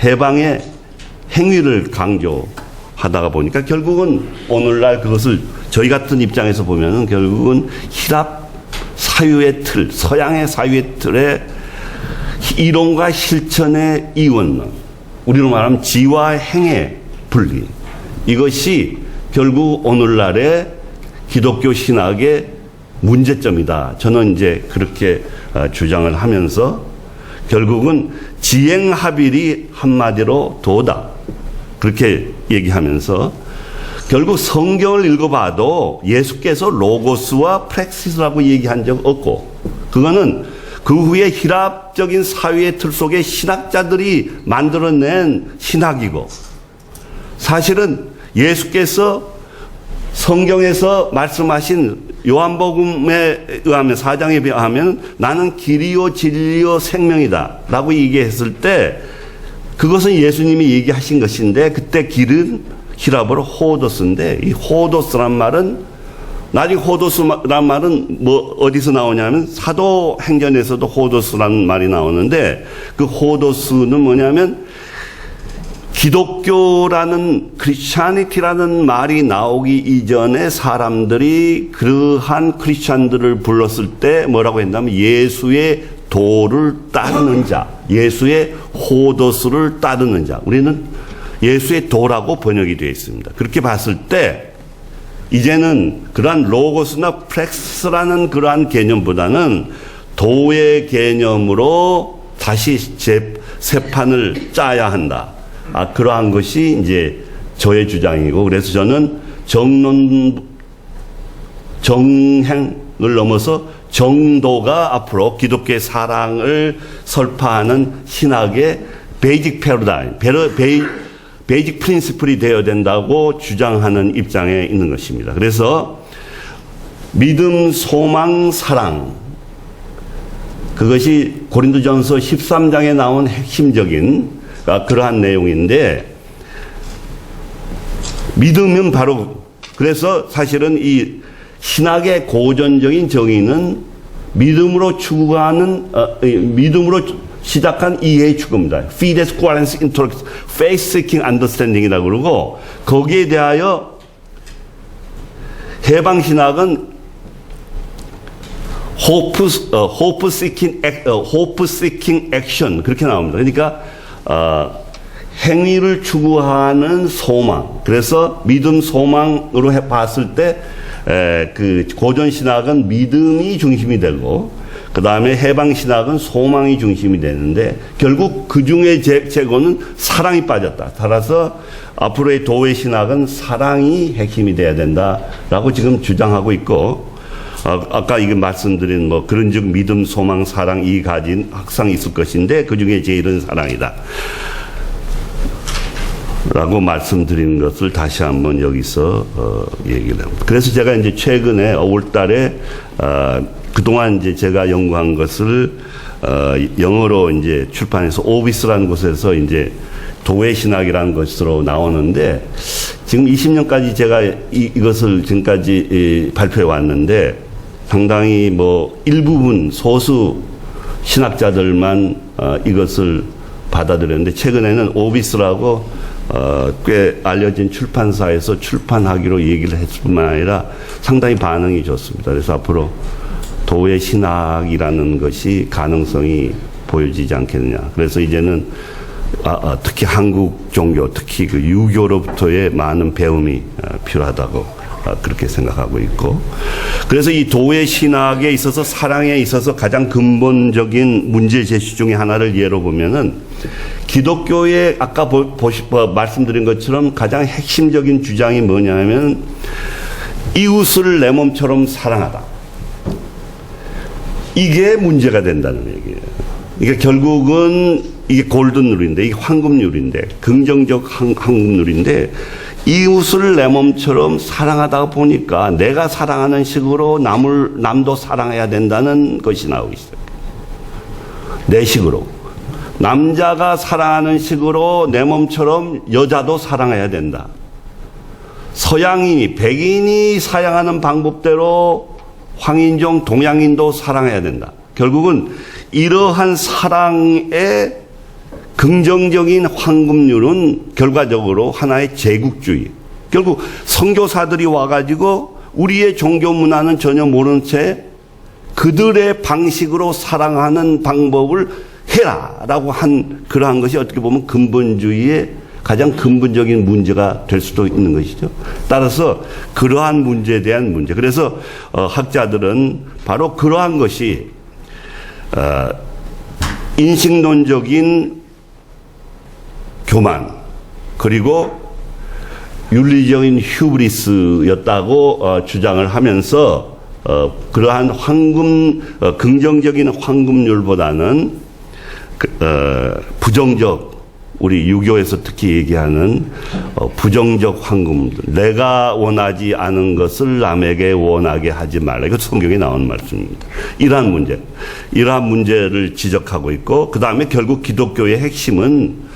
해방의 행위를 강조하다가 보니까 결국은 오늘날 그것을 저희 같은 입장에서 보면은 결국은 히랍 사유의 틀, 서양의 사유의 틀에 이론과 실천의 이원론, 우리로 말하면 지와 행의 분리, 이것이 결국 오늘날의 기독교 신학의 문제점이다. 저는 이제 그렇게 주장을 하면서 결국은 지행합일이 한마디로 도다, 그렇게 얘기하면서 결국 성경을 읽어봐도 예수께서 로고스와 프랙시스라고 얘기한 적 없고, 그거는 그 후에 히랍적인 사회의 틀 속에 신학자들이 만들어낸 신학이고, 사실은 예수께서 성경에서 말씀하신 요한복음에 의하면 4장에 의하면 나는 길이요 진리요 생명이다 라고 얘기했을 때 그것은 예수님이 얘기하신 것인데, 그때 길은 히랍어로 호도스인데, 이 호도스란 말은, 나중에 호도스란 말은 뭐 어디서 나오냐면 사도행전에서도 호도스라는 말이 나오는데, 그 호도스는 뭐냐면 기독교라는 크리스찬이티라는 말이 나오기 이전에 사람들이 그러한 크리스찬들을 불렀을 때 뭐라고 했냐면 예수의 도를 따르는 자, 예수의 호도스를 따르는 자. 우리는 예수의 도라고 번역이 되어 있습니다. 그렇게 봤을 때 이제는 그러한 로고스나 프렉스라는 그러한 개념보다는 도의 개념으로 다시 새 판을 짜야 한다. 그러한 것이 이제 저의 주장이고, 그래서 저는 정행을 넘어서 정도가 앞으로 기독교의 사랑을 설파하는 신학의 베이직 패러다임, 베이직 프린시플이 되어야 된다고 주장하는 입장에 있는 것입니다. 그래서 믿음, 소망, 사랑, 그것이 고린도전서 13장에 나온 핵심적인 그러한 내용인데, 믿음은 바로, 그래서 사실은 이 신학의 고전적인 정의는 믿음으로 추구하는, 믿음으로 시작한 이해의 추구입니다. Fides qualis intellect, faith seeking understanding이라고 그러고, 거기에 대하여 해방신학은 hope seeking action, 그렇게 나옵니다. 그러니까 행위를 추구하는 소망. 그래서 믿음, 소망으로 봤을 때 그 고전 신학은 믿음이 중심이 되고, 그 다음에 해방 신학은 소망이 중심이 되는데, 결국 그 중에 제거는 사랑이 빠졌다. 따라서 앞으로의 도회 신학은 사랑이 핵심이 돼야 된다라고 지금 주장하고 있고, 아까 이게 말씀드린 뭐 그런즉 믿음, 소망, 사랑 이 가진 항상 있을 것인데 그 중에 제일은 사랑이다 라고 말씀드린 것을 다시 한번 여기서 얘기를 합니다. 그래서 제가 이제 최근에 5월 달에 그동안 이제 제가 연구한 것을 영어로 이제 출판해서 오비스라는 곳에서 이제 도회신학이라는 것으로 나오는데, 지금 20년까지 제가 이것을 지금까지 발표해 왔는데 상당히 뭐 일부분 소수 신학자들만 이것을 받아들였는데, 최근에는 오비스라고 꽤 알려진 출판사에서 출판하기로 얘기를 했을 뿐만 아니라 상당히 반응이 좋습니다. 그래서 앞으로 도회 신학이라는 것이 가능성이 보여지지 않겠느냐. 그래서 이제는 특히 한국 종교, 특히 그 유교로부터의 많은 배움이 필요하다고 그렇게 생각하고 있고, 그래서 이 도회 신학에 있어서 사랑에 있어서 가장 근본적인 문제 제시 중에 하나를 예로 보면은 기독교의 아까 말씀드린 것처럼 가장 핵심적인 주장이 뭐냐면 이웃을 내 몸처럼 사랑하다. 이게 문제가 된다는 얘기예요. 이게 결국은 이게 골든룰인데, 이게 황금률인데, 긍정적 황금률인데, 이웃을 내 몸처럼 사랑하다 보니까 내가 사랑하는 식으로 남도 사랑해야 된다는 것이 나오고 있어요. 내 식으로. 남자가 사랑하는 식으로 내 몸처럼 여자도 사랑해야 된다. 서양인이, 백인이 사랑하는 방법대로 황인종, 동양인도 사랑해야 된다. 결국은 이러한 사랑의 긍정적인 황금률은 결과적으로 하나의 제국주의. 결국 선교사들이 와가지고 우리의 종교 문화는 전혀 모른 채 그들의 방식으로 사랑하는 방법을 해라라고 한 그러한 것이 어떻게 보면 근본주의의 가장 근본적인 문제가 될 수도 있는 것이죠. 따라서 그러한 문제에 대한 문제. 그래서 학자들은 바로 그러한 것이 인식론적인 교만 그리고 윤리적인 휴브리스였다고 주장을 하면서 그러한 긍정적인 황금률보다는 부정적, 우리 유교에서 특히 얘기하는 부정적 황금률, 내가 원하지 않은 것을 남에게 원하게 하지 말라. 이거 성경에 나오는 말씀입니다. 이러한 문제를 지적하고 있고, 그 다음에 결국 기독교의 핵심은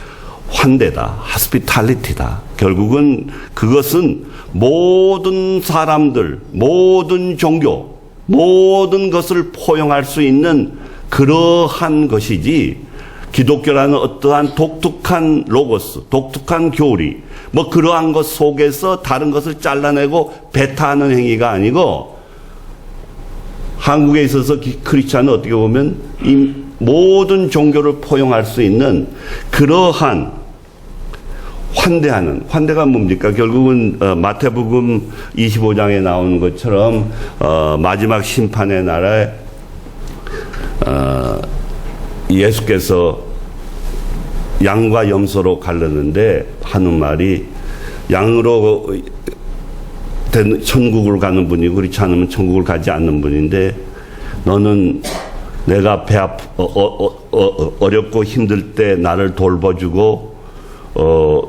환대다, 하스피탈리티다. 결국은 그것은 모든 사람들, 모든 종교, 모든 것을 포용할 수 있는 그러한 것이지, 기독교라는 어떠한 독특한 로고스, 독특한 교리, 뭐 그러한 것 속에서 다른 것을 잘라내고 배타하는 행위가 아니고, 한국에 있어서 크리스찬은 어떻게 보면 이 모든 종교를 포용할 수 있는 그러한 환대가 뭡니까? 결국은 마태복음 25장에 나오는 것처럼 마지막 심판의 날에 예수께서 양과 염소로 갈르는데 하는 말이, 양으로 천국을 가는 분이고 그렇지 않으면 천국을 가지 않는 분인데, 너는 내가 어렵고 힘들 때 나를 돌봐주고,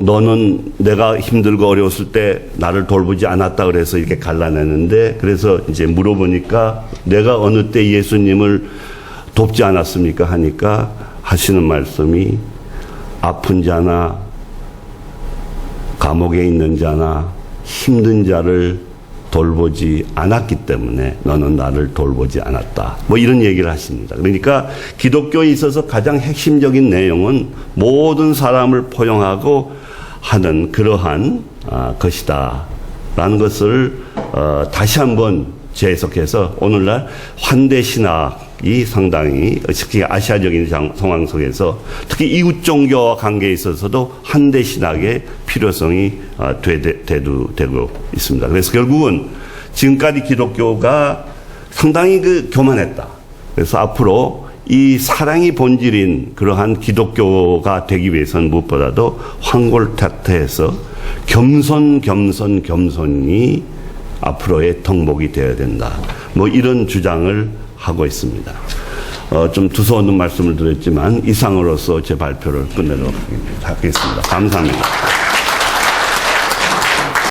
너는 내가 힘들고 어려웠을 때 나를 돌보지 않았다 그래서 이렇게 갈라내는데, 그래서 이제 물어보니까 내가 어느 때 예수님을 돕지 않았습니까 하니까 하시는 말씀이, 아픈 자나 감옥에 있는 자나 힘든 자를 돌보지 않았기 때문에 너는 나를 돌보지 않았다. 뭐 이런 얘기를 하십니다. 그러니까 기독교에 있어서 가장 핵심적인 내용은 모든 사람을 포용하고 하는 그러한 것이다 라는 것을 다시 한번 재해석해서 오늘날 환대신학이 상당히 특히 아시아적인 상황 속에서 특히 이웃 종교와 관계에 있어서도 환대신학의 필요성이 되고 있습니다. 그래서 결국은 지금까지 기독교가 상당히 교만했다. 그래서 앞으로 이 사랑이 본질인 그러한 기독교가 되기 위해서는 무엇보다도 황골타태해서 겸손이 앞으로의 덕목이 되어야 된다. 뭐 이런 주장을 하고 있습니다. 좀 두서없는 말씀을 드렸지만 이상으로서 제 발표를 끝내도록 하겠습니다. 감사합니다.